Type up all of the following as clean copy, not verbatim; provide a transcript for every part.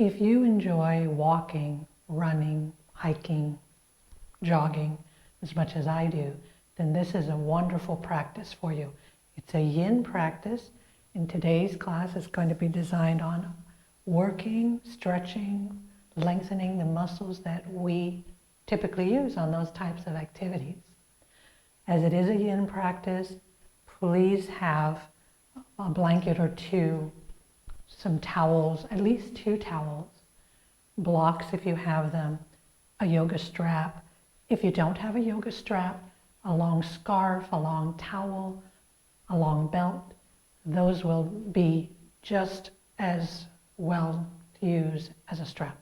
If you enjoy walking, running, hiking, jogging as much as I do, then this is a wonderful practice for you. It's a yin practice, and today's class is going to be designed on working, stretching, lengthening the muscles that we typically use on those types of activities. As it is a yin practice, please have a blanket or two, some towels, at least 2 towels, blocks if you have them, a yoga strap. If you don't have a yoga strap, a long scarf, a long towel, a long belt, those will be just as well to use as a strap.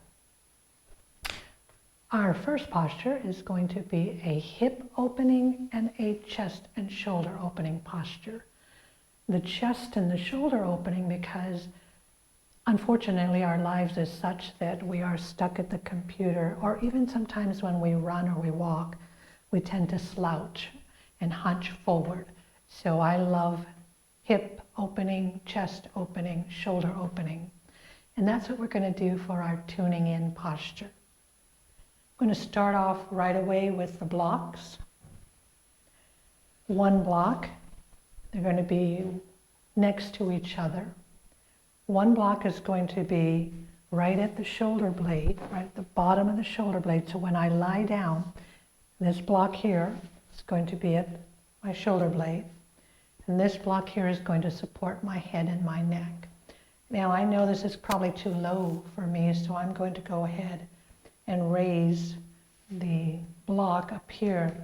Our first posture is going to be a hip opening and a chest and shoulder opening posture. The chest and the shoulder opening because unfortunately our lives is such that we are stuck at the computer, or even sometimes when we run or we walk, we tend to slouch and hunch forward. So I love hip opening, chest opening, shoulder opening. And that's what we're going to do for our tuning in posture. I'm going to start off right away with the blocks. One block, they're going to be next to each other. One block is going to be right at the shoulder blade, right at the bottom of the shoulder blade. So when I lie down, this block here is going to be at my shoulder blade. And this block here is going to support my head and my neck. Now I know this is probably too low for me, so I'm going to go ahead and raise the block up here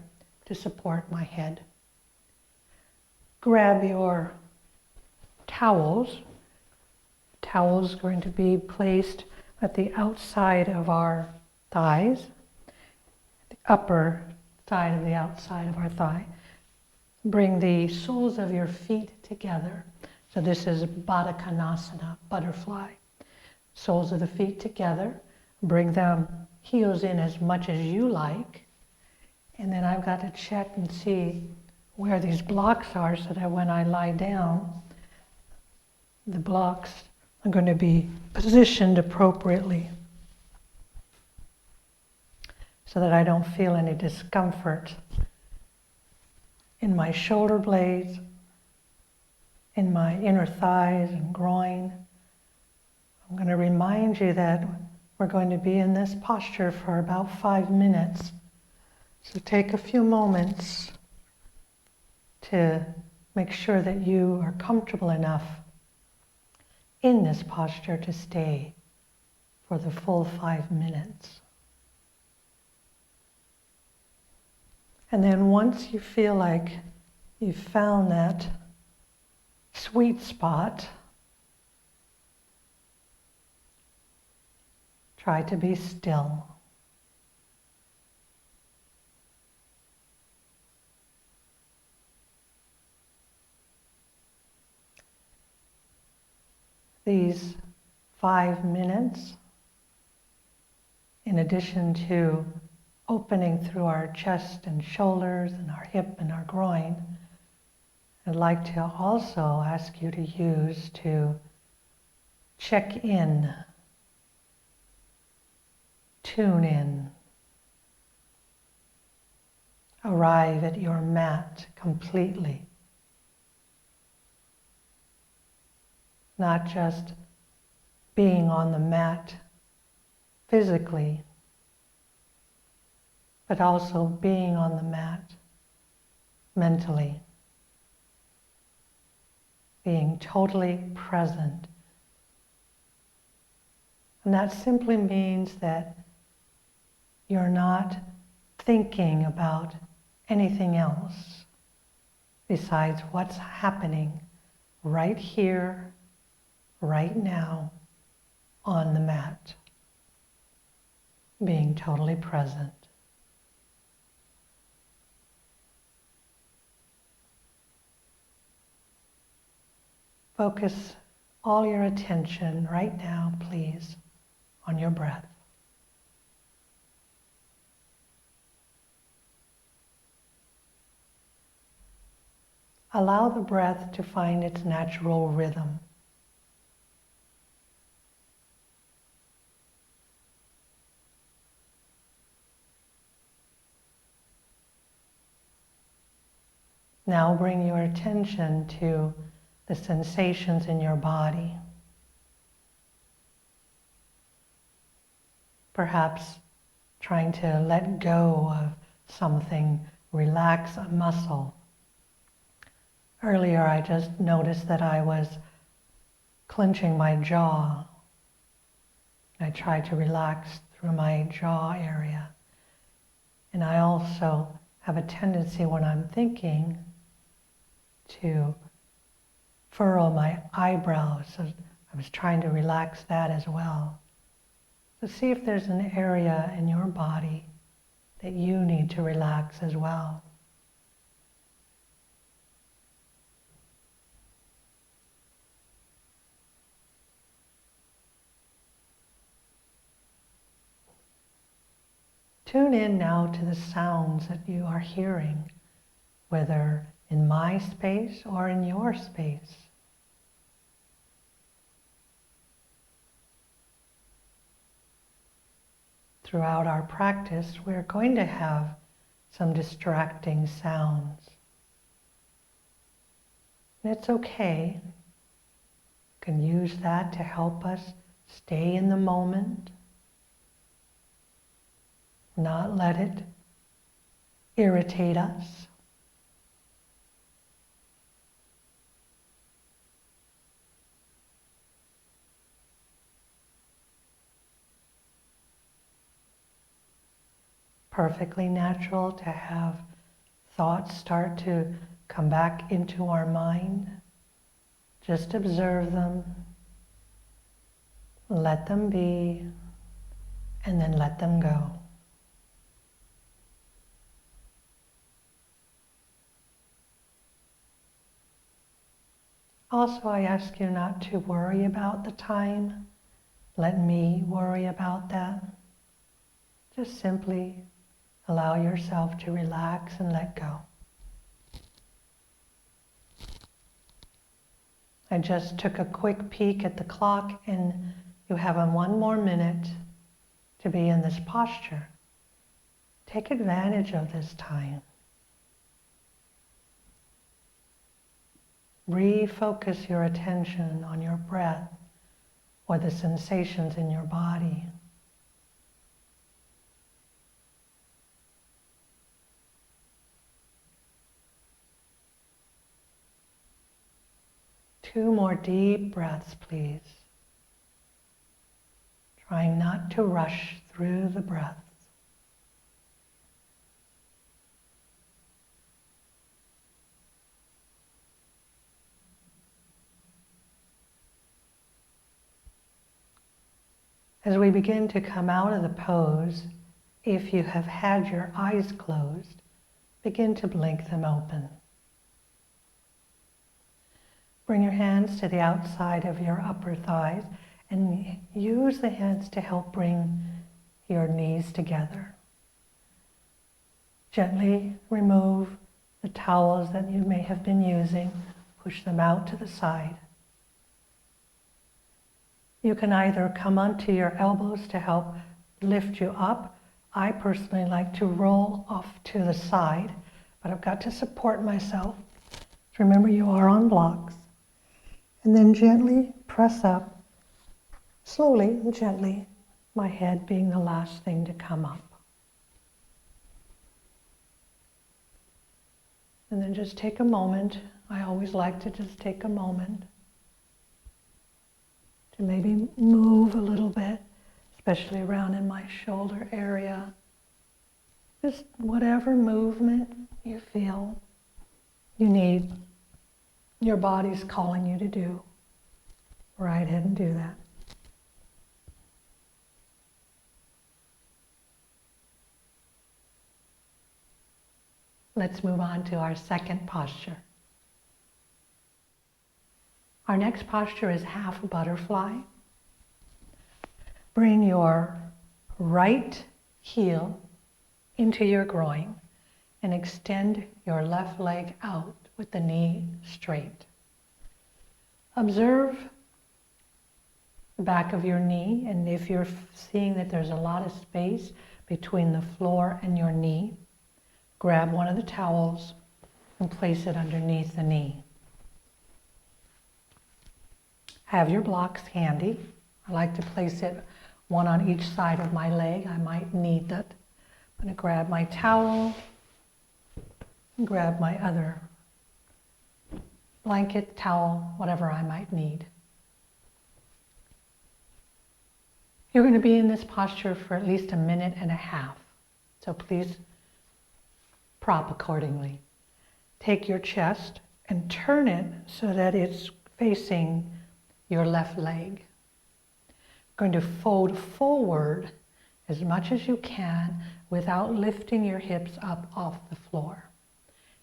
to support my head. Grab your towels. Towels are going to be placed at the outside of our thighs, the upper side of the outside of our thigh. Bring the soles of your feet together. So this is Baddha Konasana, butterfly. Soles of the feet together. Bring them heels in as much as you like. And then I've got to check and see where these blocks are so that when I lie down, the blocks are going to be positioned appropriately so that I don't feel any discomfort in my shoulder blades, in my inner thighs and groin. I'm going to remind you that we're going to be in this posture for about 5 minutes. So take a few moments to make sure that you are comfortable enough in this posture to stay for the full 5 minutes. And then once you feel like you've found that sweet spot, try to be still. These 5 minutes, in addition to opening through our chest and shoulders and our hip and our groin, I'd like to also ask you to use to check in, tune in, arrive at your mat completely. Not just being on the mat physically, but also being on the mat mentally. Being totally present. And that simply means that you're not thinking about anything else besides what's happening right here, right now, on the mat. Being totally present. Focus all your attention right now, please, on your breath. Allow the breath to find its natural rhythm. Now bring your attention to the sensations in your body. Perhaps trying to let go of something, relax a muscle. Earlier I just noticed that I was clenching my jaw. I tried to relax through my jaw area. And I also have a tendency when I'm thinking to furrow my eyebrows. So I was trying to relax that as well. So see if there's an area in your body that you need to relax as well. Tune in now to the sounds that you are hearing, whether in my space or in your space. Throughout our practice, we're going to have some distracting sounds. And it's okay. You can use that to help us stay in the moment, not let it irritate us. Perfectly natural to have thoughts start to come back into our mind. Just observe them, let them be, and then let them go. Also, I ask you not to worry about the time. Let me worry about that. Just simply allow yourself to relax and let go. I just took a quick peek at the clock, and you have 1 more minute to be in this posture. Take advantage of this time. Refocus your attention on your breath or the sensations in your body. Two more deep breaths, please. Trying not to rush through the breaths. As we begin to come out of the pose, if you have had your eyes closed, begin to blink them open. Bring your hands to the outside of your upper thighs and use the hands to help bring your knees together. Gently remove the towels that you may have been using, push them out to the side. You can either come onto your elbows to help lift you up. I personally like to roll off to the side, but I've got to support myself. Remember, you are on blocks. And then gently press up, slowly and gently, my head being the last thing to come up. And then just take a moment. I always like to just take a moment to maybe move a little bit, especially around in my shoulder area. Just whatever movement you feel you need. Your body's calling you to do. Right ahead and do that. Let's move on to our second posture. Our next posture is half butterfly. Bring your right heel into your groin and extend your left leg out with the knee straight. Observe the back of your knee, and if you're seeing that there's a lot of space between the floor and your knee, grab one of the towels and place it underneath the knee. Have your blocks handy. I like to place it one on each side of my leg. I might need that. I'm going to grab my towel and grab my other blanket, towel, whatever I might need. You're going to be in this posture for at least 1.5 minutes. So please prop accordingly. Take your chest and turn it so that it's facing your left leg. Going to fold forward as much as you can without lifting your hips up off the floor.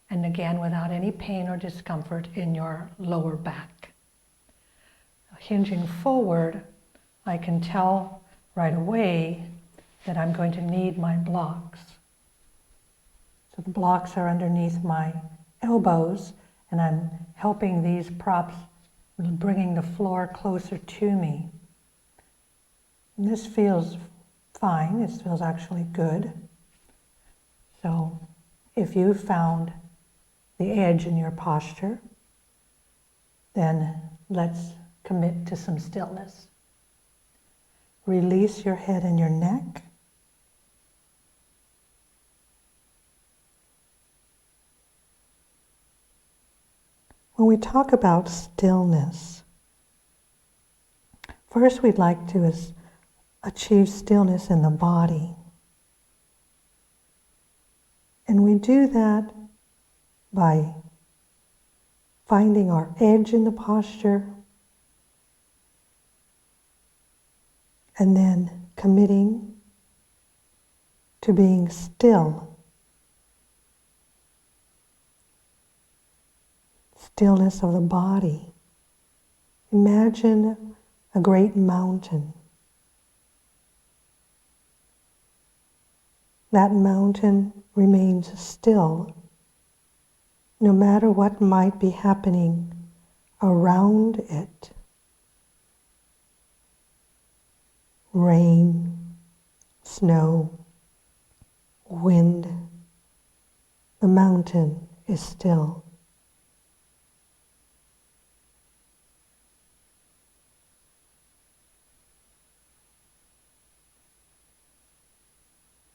And again, without any pain or discomfort in your lower back. Hinging forward, I can tell right away that I'm going to need my blocks. So the blocks are underneath my elbows, and I'm helping these props, bringing the floor closer to me. And this feels fine. This feels actually good. So if you found the edge in your posture, then let's commit to some stillness. Release your head and your neck. When we talk about stillness, first we'd like to achieve stillness in the body. And we do that by finding our edge in the posture and then committing to being still. Stillness of the body. Imagine a great mountain. That mountain remains still, no matter what might be happening around it. Rain, snow, wind. The mountain is still.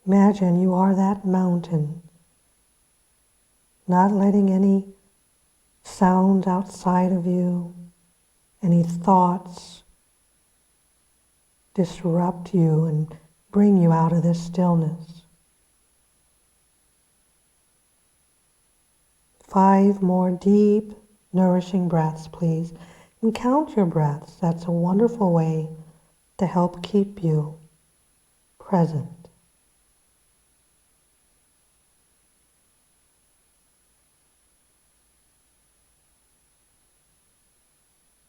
Imagine you are that mountain, not letting any sounds outside of you, any thoughts disrupt you and bring you out of this stillness. 5 more deep, nourishing breaths, please. And count your breaths. That's a wonderful way to help keep you present.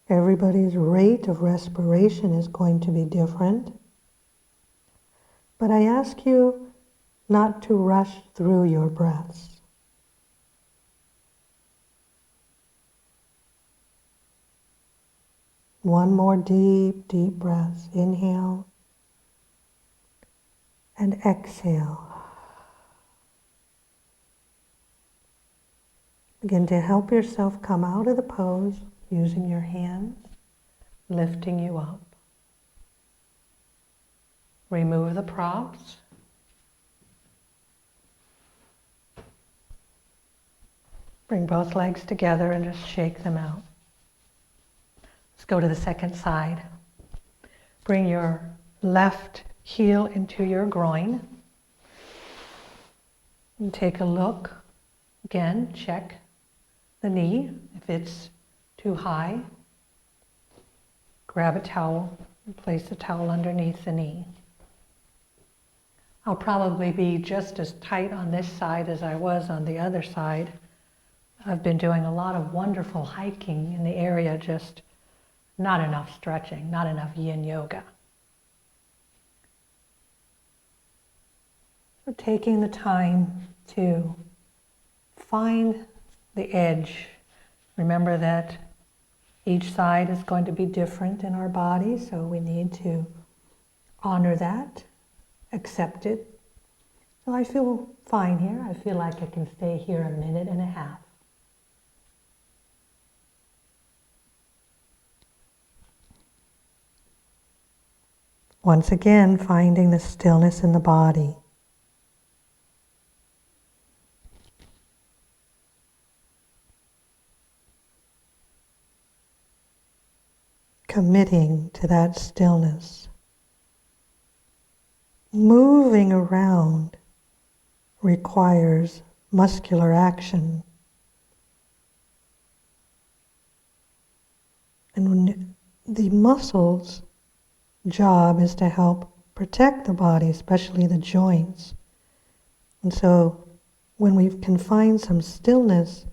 Everybody's rate of respiration is going to be different. But I ask you not to rush through your breaths. One more deep, deep breath. Inhale and exhale. Begin to help yourself come out of the pose using your hands, lifting you up. Remove the props. Bring both legs together and just shake them out. Let's go to the second side. Bring your left heel into your groin. And take a look. Again, check the knee. If it's too high, grab a towel and place the towel underneath the knee. I'll probably be just as tight on this side as I was on the other side. I've been doing a lot of wonderful hiking in the area, just not enough stretching, not enough Yin Yoga. So taking the time to find the edge. Remember that each side is going to be different in our body, so we need to honor that, accept it. So I feel fine here. I feel like I can stay here 1.5 minutes. Once again, finding the stillness in the body. Committing to that stillness. Moving around requires muscular action. And the muscles' job is to help protect the body, especially the joints. And so when we can find some stillness,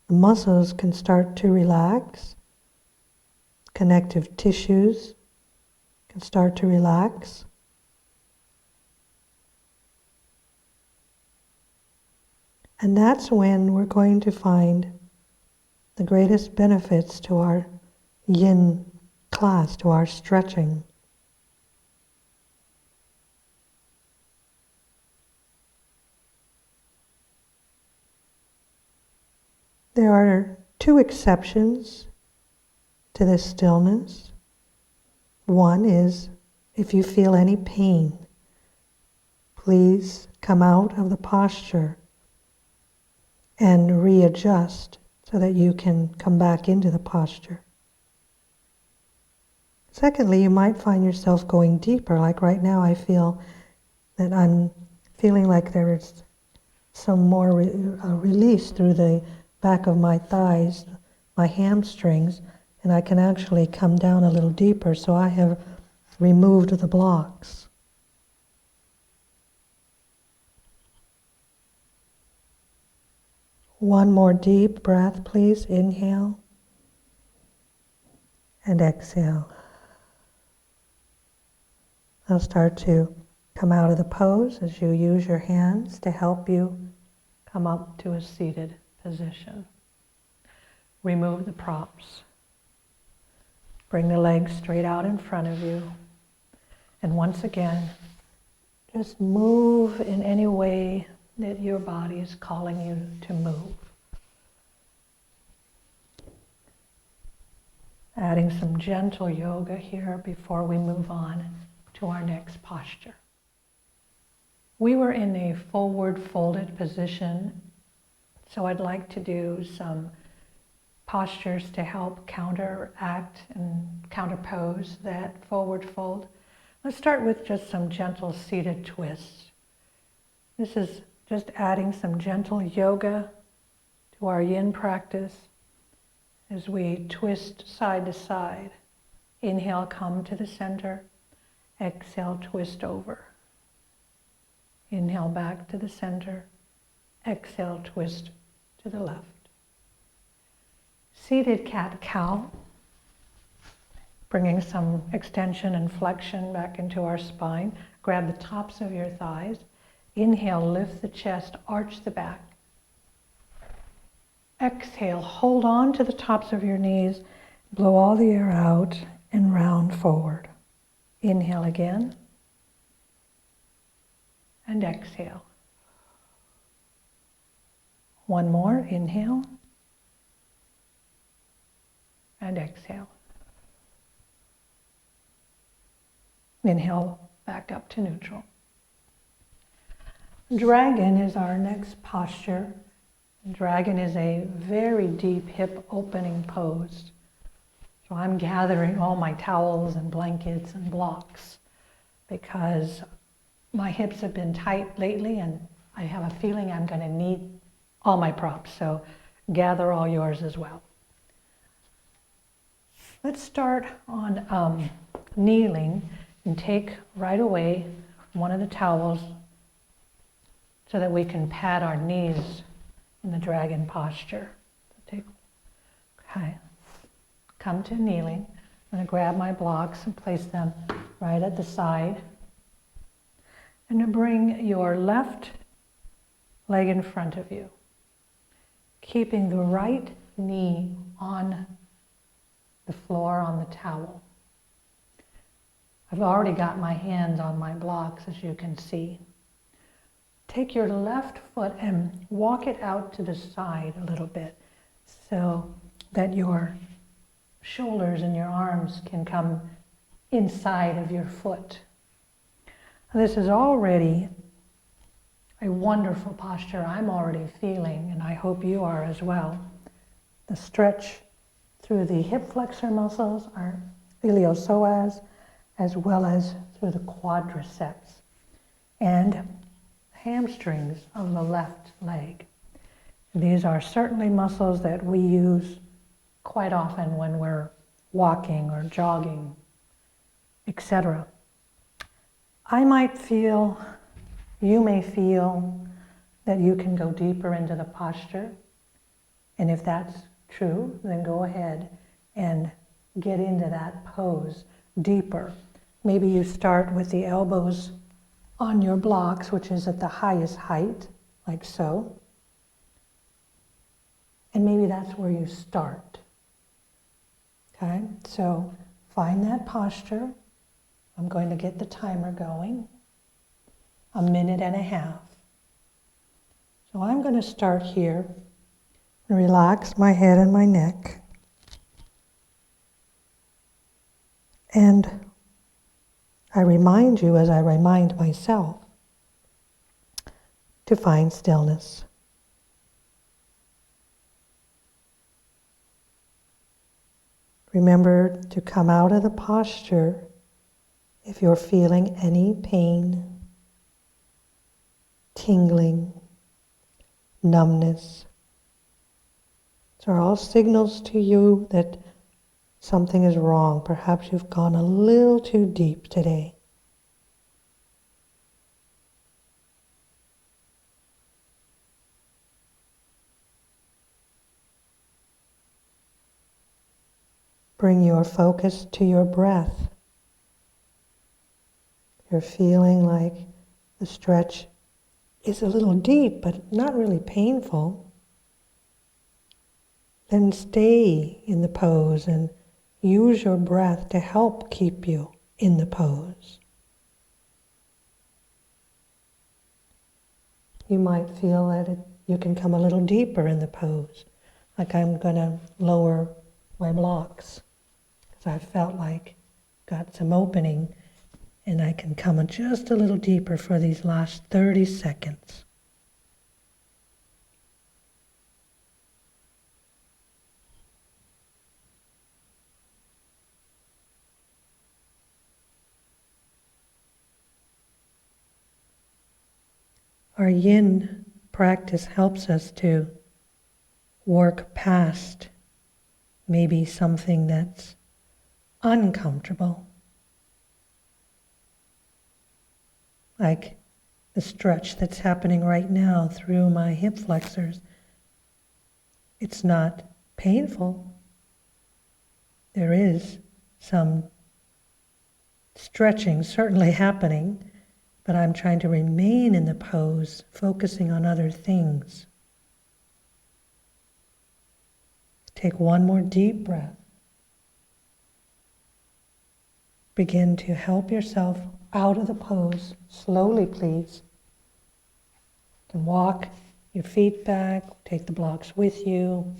the muscles can start to relax, connective tissues can start to relax. And that's when we're going to find the greatest benefits to our yin class, to our stretching. There are two exceptions to this stillness. One is if you feel any pain, please come out of the posture and readjust so that you can come back into the posture. Secondly, you might find yourself going deeper, like right now I feel that I'm feeling like there is some more release through the back of my thighs, my hamstrings, and I can actually come down a little deeper, so I have removed the blocks. One more deep breath, please. Inhale and exhale. Now start to come out of the pose as you use your hands to help you come up to a seated position. Remove the props. Bring the legs straight out in front of you. And once again, just move in any way that your body is calling you to move. Adding some gentle yoga here before we move on to our next posture. We were in a forward folded position, so I'd like to do some postures to help counteract and counterpose that forward fold. Let's start with just some gentle seated twists. This is just adding some gentle yoga to our yin practice as we twist side to side. Inhale, come to the center. Exhale, twist over. Inhale, back to the center. Exhale, twist to the left. Seated cat-cow, bringing some extension and flexion back into our spine. Grab the tops of your thighs. Inhale, lift the chest, arch the back. Exhale, hold on to the tops of your knees, blow all the air out and round forward. Inhale again, and exhale. One more, inhale, and exhale. Inhale, back up to neutral. Dragon is our next posture. Dragon is a very deep hip opening pose. So I'm gathering all my towels and blankets and blocks because my hips have been tight lately and I have a feeling I'm going to need all my props. So gather all yours as well. Let's start on kneeling and take right away one of the towels so that we can pad our knees in the dragon posture. So come to kneeling. I'm going to grab my blocks and place them right at the side. And to bring your left leg in front of you, keeping the right knee on the floor on the towel. I've already got my hands on my blocks, as you can see. Take your left foot and walk it out to the side a little bit so that your shoulders and your arms can come inside of your foot. This is already a wonderful posture I'm already feeling, and I hope you are as well. The stretch through the hip flexor muscles, our iliopsoas, as well as through the quadriceps and hamstrings of the left leg. These are certainly muscles that we use quite often when we're walking or jogging, etc. I might feel, you may feel that you can go deeper into the posture. And if that's true, then go ahead and get into that pose deeper. Maybe you start with the elbows on your blocks, which is at the highest height, like so. And maybe that's where you start. Okay, so find that posture. I'm going to get the timer going. 1.5 minutes. So I'm going to start here and relax my head and my neck. And I remind you, as I remind myself, to find stillness. Remember to come out of the posture if you're feeling any pain, tingling, numbness. These are all signals to you that something is wrong. Perhaps you've gone a little too deep today. Bring your focus to your breath. You're feeling like the stretch is a little deep, but not really painful. Then stay in the pose and use your breath to help keep you in the pose. You might feel that you can come a little deeper in the pose, like I'm going to lower my blocks, because I felt like got some opening, and I can come just a little deeper for these last 30 seconds. Our Yin practice helps us to work past maybe something that's uncomfortable, like the stretch that's happening right now through my hip flexors. It's not painful. There is some stretching certainly happening, but I'm trying to remain in the pose, focusing on other things. Take one more deep breath. Begin to help yourself out of the pose, slowly please. You can walk your feet back, take the blocks with you,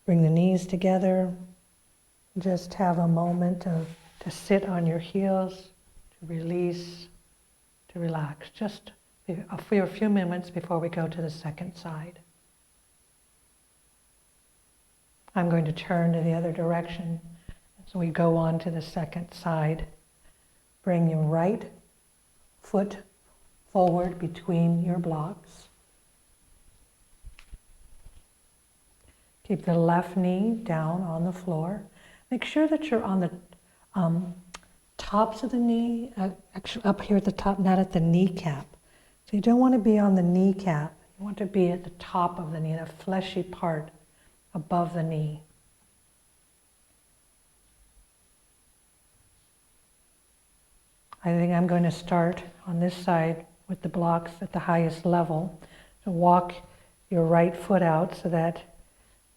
bring the knees together, just have a moment to sit on your heels, to release, to relax, just for a few minutes before we go to the second side. I'm going to turn to the other direction as we go on to the second side. Bring your right foot forward between your blocks. Keep the left knee down on the floor. Make sure that you're on the tops of the knee, actually up here at the top, not at the kneecap. So you don't want to be on the kneecap. You want to be at the top of the knee, the fleshy part above the knee. I think I'm going to start on this side with the blocks at the highest level. So walk your right foot out so that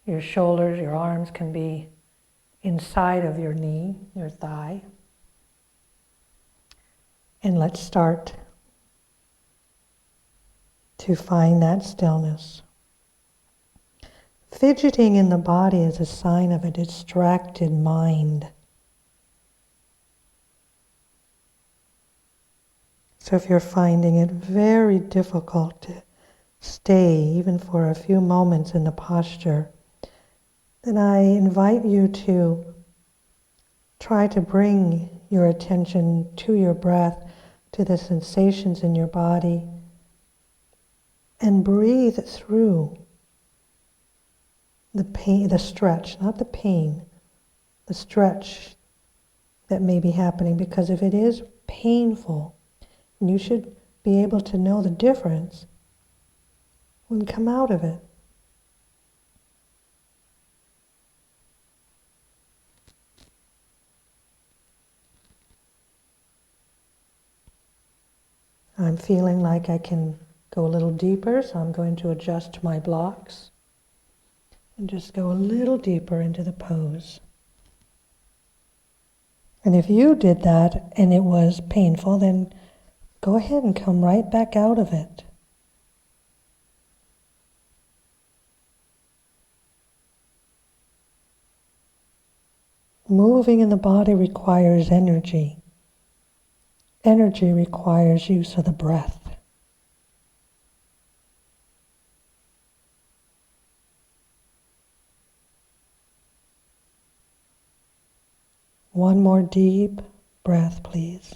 your shoulders, your arms can be inside of your knee, your thigh. And let's start to find that stillness. Fidgeting in the body is a sign of a distracted mind. So if you're finding it very difficult to stay even for a few moments in the posture, then I invite you to try to bring your attention to your breath, to the sensations in your body, and breathe through the pain, the stretch, not the pain, the stretch that may be happening. Because if it is painful, you should be able to know the difference and come out of it. I'm feeling like I can go a little deeper, so I'm going to adjust my blocks and just go a little deeper into the pose. And if you did that and it was painful, then go ahead and come right back out of it. Moving in the body requires energy. Energy requires use of the breath. One more deep breath, please.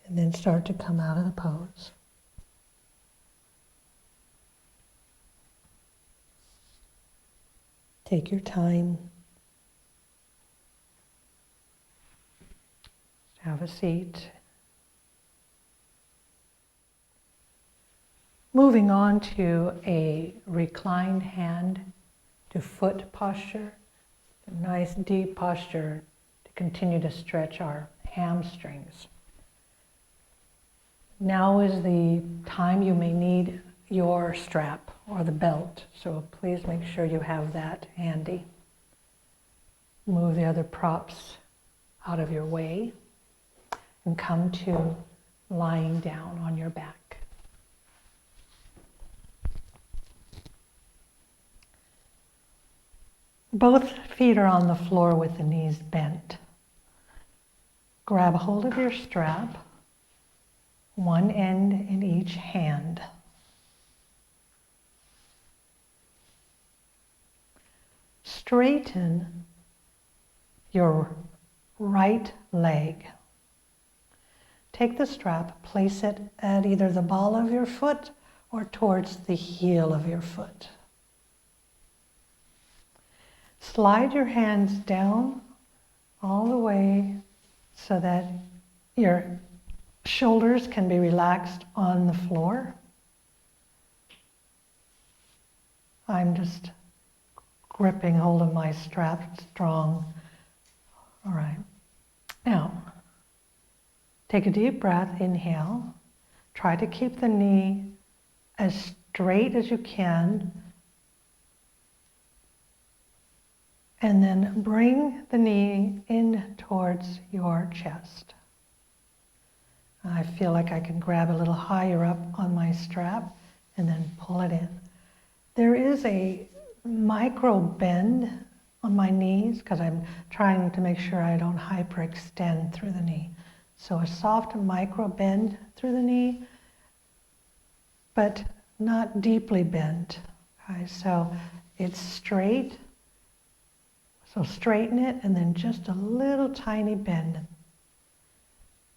And then start to come out of the pose. Take your time. Have a seat. Moving on to a reclined hand to foot posture. A nice deep posture to continue to stretch our hamstrings. Now is the time you may need your strap or the belt, so please make sure you have that handy. Move the other props out of your way and come to lying down on your back. Both feet are on the floor with the knees bent. Grab a hold of your strap, one end in each hand. Straighten your right leg. Take the strap, place it at either the ball of your foot or towards the heel of your foot. Slide your hands down all the way so that your shoulders can be relaxed on the floor. I'm just gripping hold of my strap strong. All right. Now, take a deep breath, inhale. Try to keep the knee as straight as you can. And then bring the knee in towards your chest. I feel like I can grab a little higher up on my strap and then pull it in. There is a micro bend on my knees because I'm trying to make sure I don't hyperextend through the knee. So a soft micro bend through the knee, but not deeply bent. Okay, so it's straight. So straighten it and then just a little tiny bend.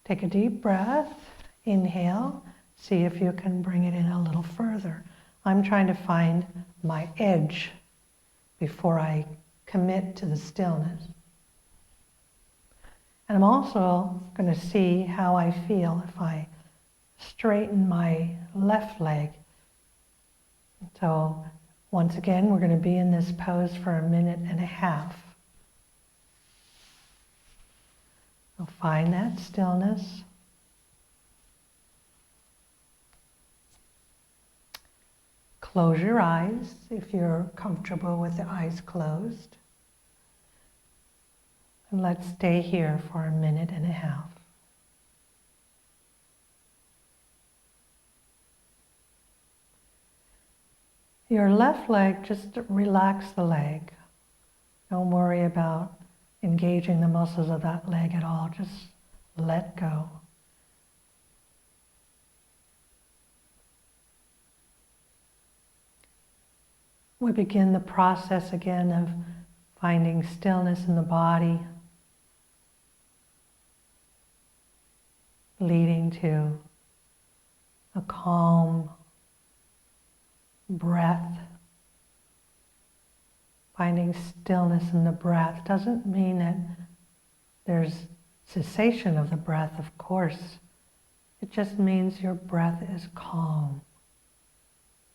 Take a deep breath, inhale, see if you can bring it in a little further. I'm trying to find my edge before I commit to the stillness. And I'm also going to see how I feel if I straighten my left leg. So once again, we're going to be in this pose for a minute and a half. So find that stillness. Close your eyes if you're comfortable with the eyes closed. And let's stay here for a minute and a half. Your left leg, just relax the leg. Don't worry about engaging the muscles of that leg at all. Just let go. We begin the process again of finding stillness in the body, leading to a calm breath. Finding stillness in the breath doesn't mean that there's cessation of the breath, of course. It just means your breath is calm,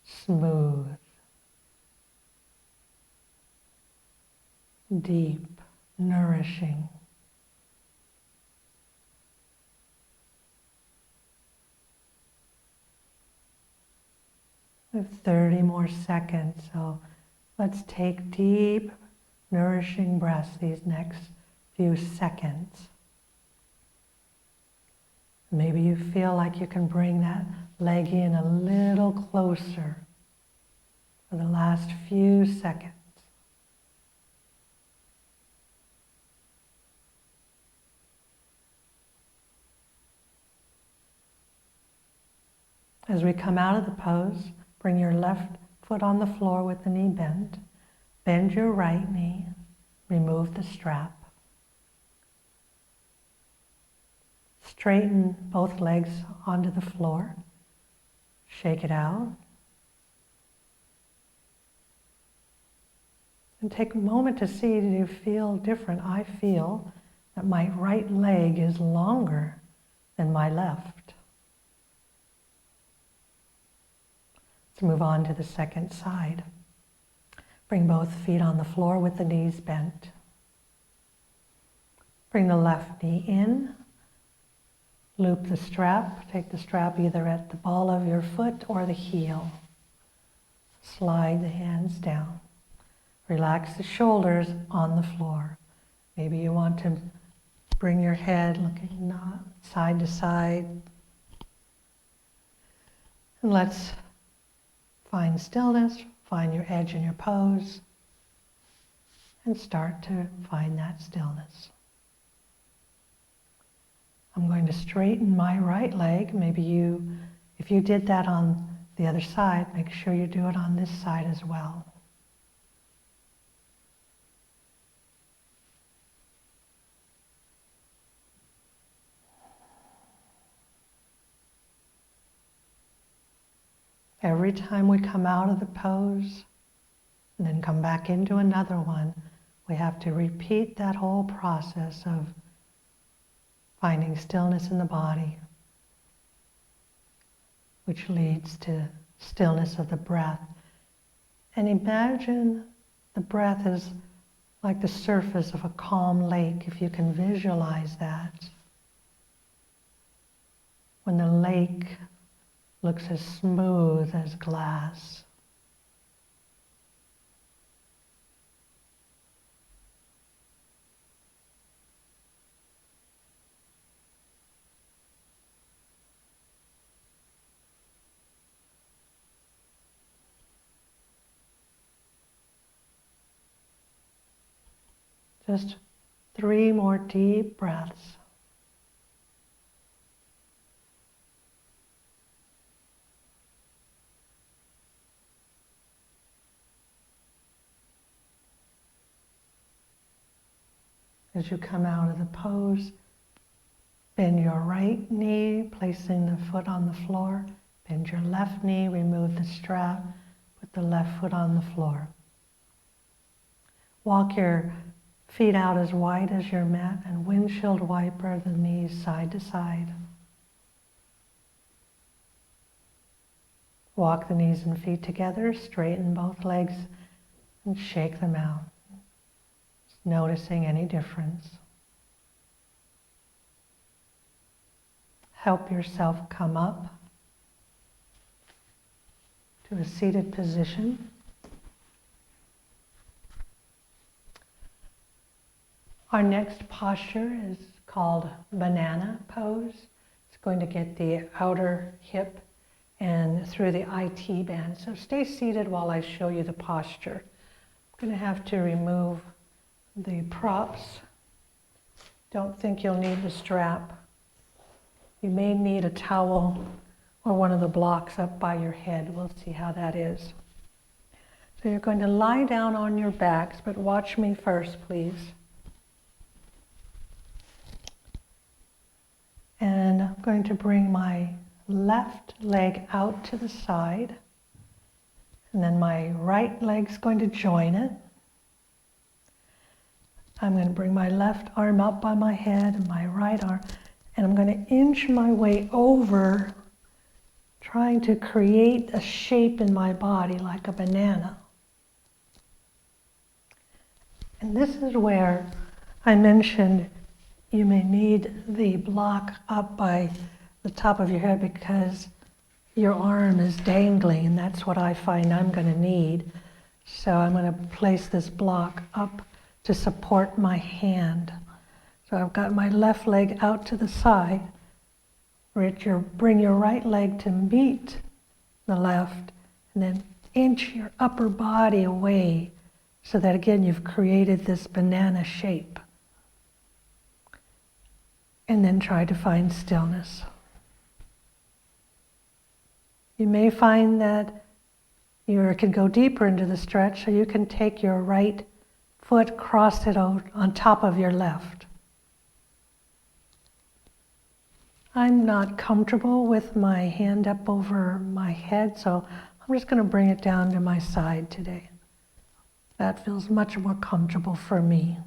smooth, deep, nourishing. We have 30 more seconds, so let's take deep, nourishing breaths these next few seconds. Maybe you feel like you can bring that leg in a little closer for the last few seconds. As we come out of the pose, bring your left foot on the floor with the knee bent. Bend your right knee. Remove the strap. Straighten both legs onto the floor. Shake it out. And take a moment to see, do you feel different? I feel that my right leg is longer than my left. Let's move on to the second side. Bring both feet on the floor with the knees bent. Bring the left knee in. Loop the strap. Take the strap either at the ball of your foot or the heel. Slide the hands down. Relax the shoulders on the floor. Maybe you want to bring your head looking side to side. And let's find stillness, find your edge in your pose, and start to find that stillness. I'm going to straighten my right leg. Maybe if you did that on the other side, make sure you do it on this side as well. Every time we come out of the pose and then come back into another one, we have to repeat that whole process of finding stillness in the body, which leads to stillness of the breath. And imagine the breath is like the surface of a calm lake, if you can visualize that. When the lake looks as smooth as glass. Just 3 more deep breaths. As you come out of the pose, bend your right knee, placing the foot on the floor. Bend your left knee, remove the strap, put the left foot on the floor. Walk your feet out as wide as your mat and windshield wiper the knees side to side. Walk the knees and feet together, straighten both legs and shake them out. Noticing any difference. Help yourself come up to a seated position. Our next posture is called banana pose. It's going to get the outer hip and through the IT band. So stay seated while I show you the posture. I'm going to have to remove the props. Don't think you'll need the strap. You may need a towel or one of the blocks up by your head. We'll see how that is. So you're going to lie down on your backs, but watch me first, please. And I'm going to bring my left leg out to the side, and then my right leg's going to join it. I'm going to bring my left arm up by my head and my right arm, and I'm going to inch my way over, trying to create a shape in my body like a banana. And this is where I mentioned you may need the block up by the top of your head because your arm is dangling, and that's what I find I'm going to need. So I'm going to place this block up to support my hand. So I've got my left leg out to the side. Bring your right leg to meet the left, and then inch your upper body away so that again you've created this banana shape. And then try to find stillness. You may find that you can go deeper into the stretch, so you can take your right foot, cross it out on top of your left. I'm not comfortable with my hand up over my head, so I'm just going to bring it down to my side today. That feels much more comfortable for me.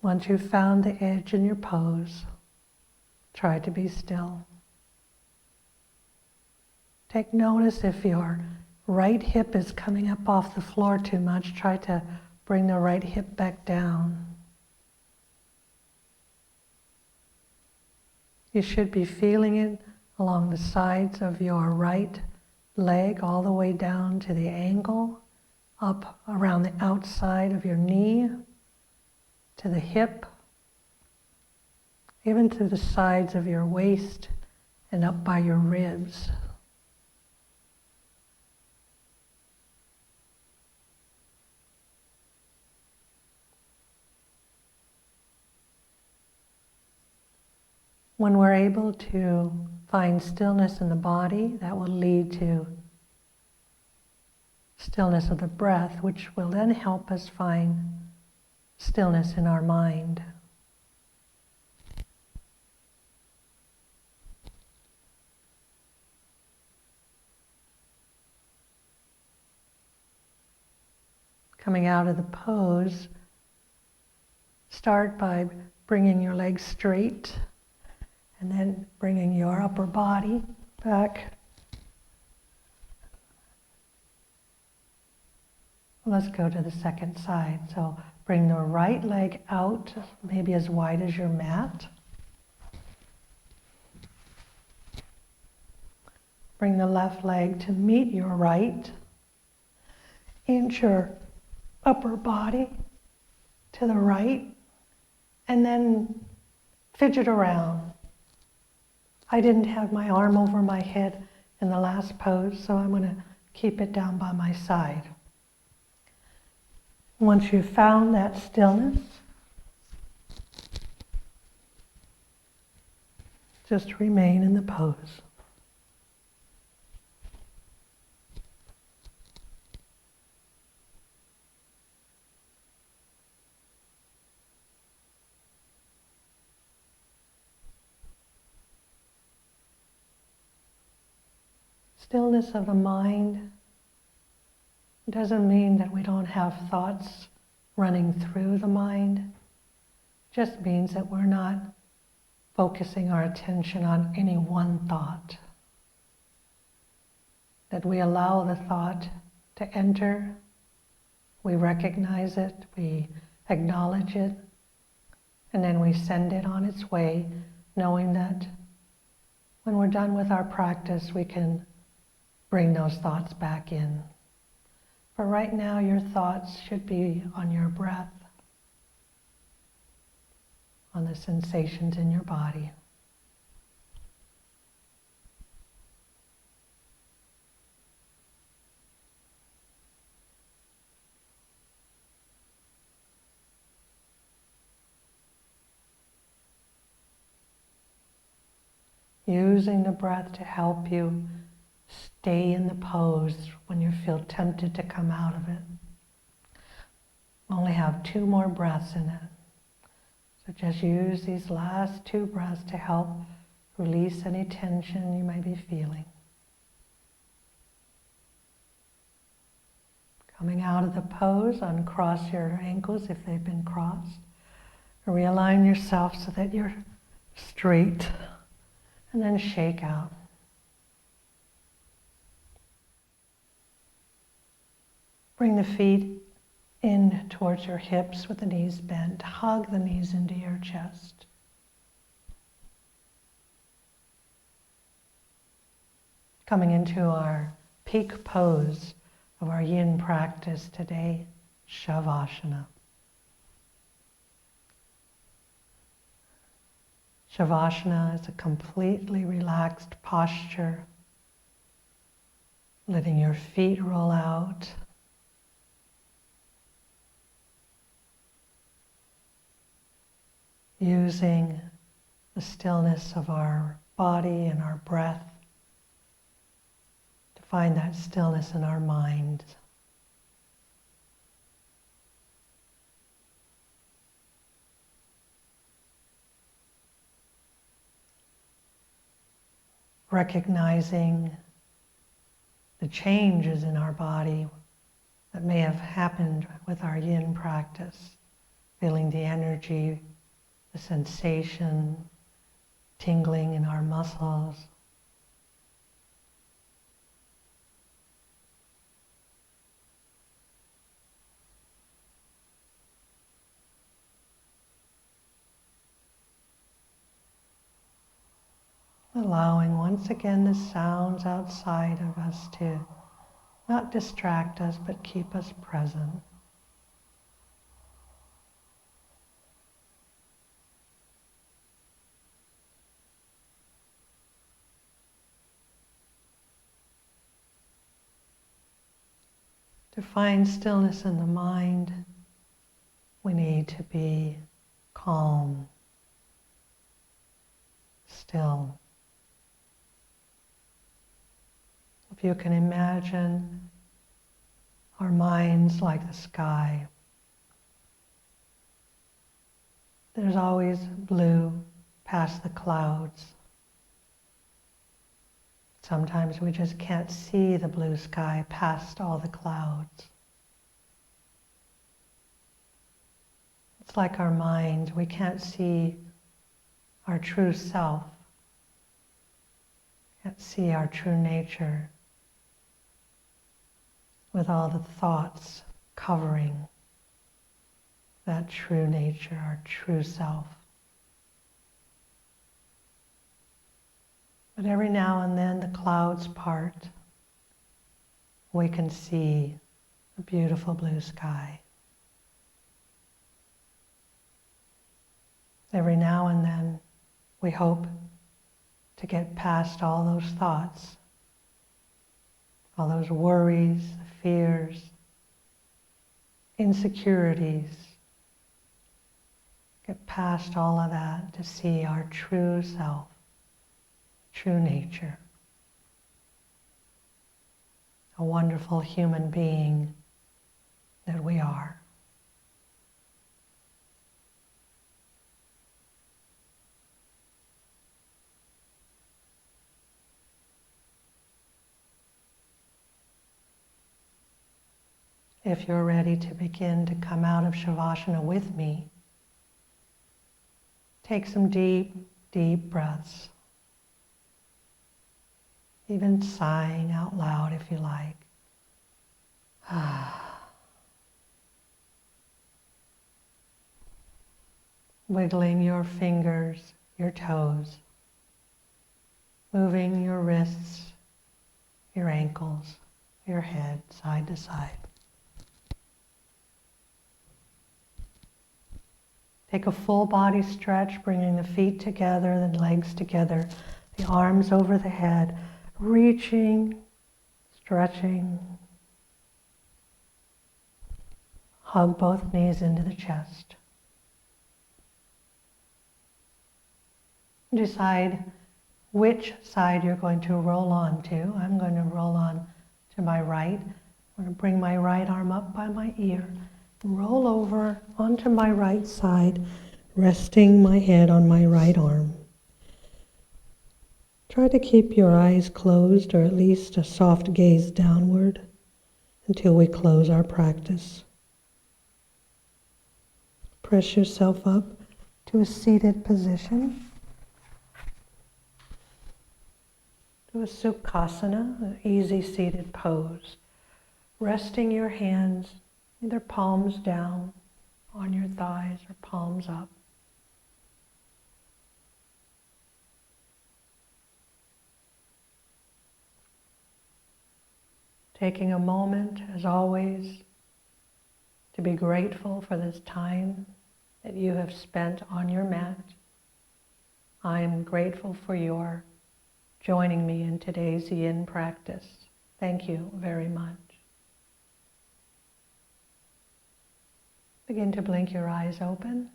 Once you've found the edge in your pose, try to be still. Take notice if your right hip is coming up off the floor too much. Try to bring the right hip back down. You should be feeling it along the sides of your right leg, all the way down to the ankle, up around the outside of your knee, to the hip, even to the sides of your waist and up by your ribs. When we're able to find stillness in the body, that will lead to stillness of the breath, which will then help us find stillness in our mind. Coming out of the pose, start by bringing your legs straight and then bringing your upper body back. Let's go to the second side. So bring the right leg out, maybe as wide as your mat. Bring the left leg to meet your right. Inch your upper body to the right, and then fidget around. I didn't have my arm over my head in the last pose, so I'm going to keep it down by my side. Once you've found that stillness, just remain in the pose. Stillness of the mind doesn't mean that we don't have thoughts running through the mind. It just means that we're not focusing our attention on any one thought. That we allow the thought to enter, we recognize it, we acknowledge it, and then we send it on its way, knowing that when we're done with our practice, we can bring those thoughts back in. For right now, your thoughts should be on your breath, on the sensations in your body. using the breath to help you stay in the pose when you feel tempted to come out of it. Only have 2 more breaths in it. So just use these last 2 breaths to help release any tension you may be feeling. Coming out of the pose, uncross your ankles if they've been crossed. Realign yourself so that you're straight, and then shake out. Bring the feet in towards your hips with the knees bent. Hug the knees into your chest. Coming into our peak pose of our Yin practice today, Shavasana. Shavasana is a completely relaxed posture, letting your feet roll out. Using the stillness of our body and our breath to find that stillness in our mind. Recognizing the changes in our body that may have happened with our Yin practice, feeling the energy, the sensation, tingling in our muscles. Allowing once again the sounds outside of us to not distract us but keep us present. To find stillness in the mind, we need to be calm, still. If you can imagine our minds like the sky, there's always blue past the clouds. Sometimes we just can't see the blue sky past all the clouds. It's like our mind, we can't see our true self, can't see our true nature with all the thoughts covering that true nature, our true self. But every now and then the clouds part. We can see a beautiful blue sky. Every now and then we hope to get past all those thoughts, all those worries, fears, insecurities. Get past all of that to see our true self, true nature. A wonderful human being that we are. If you're ready to begin to come out of Shavasana with me, take some deep, deep breaths. Even sighing out loud if you like. Wiggling your fingers, your toes. Moving your wrists, your ankles, your head side to side. Take a full body stretch, bringing the feet together, the legs together, the arms over the head, reaching, stretching. Hug both knees into the chest. Decide which side you're going to roll on to. I'm going to roll on to my right. I'm going to bring my right arm up by my ear, roll over onto my right side, resting my head on my right arm. Try to keep your eyes closed, or at least a soft gaze downward, until we close our practice. Press yourself up to a seated position, to a Sukhasana, an easy seated pose, resting your hands either palms down on your thighs or palms up. Taking a moment, as always, to be grateful for this time that you have spent on your mat. I am grateful for your joining me in today's Yin practice. Thank you very much. Begin to blink your eyes open.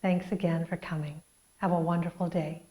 Thanks again for coming. Have a wonderful day.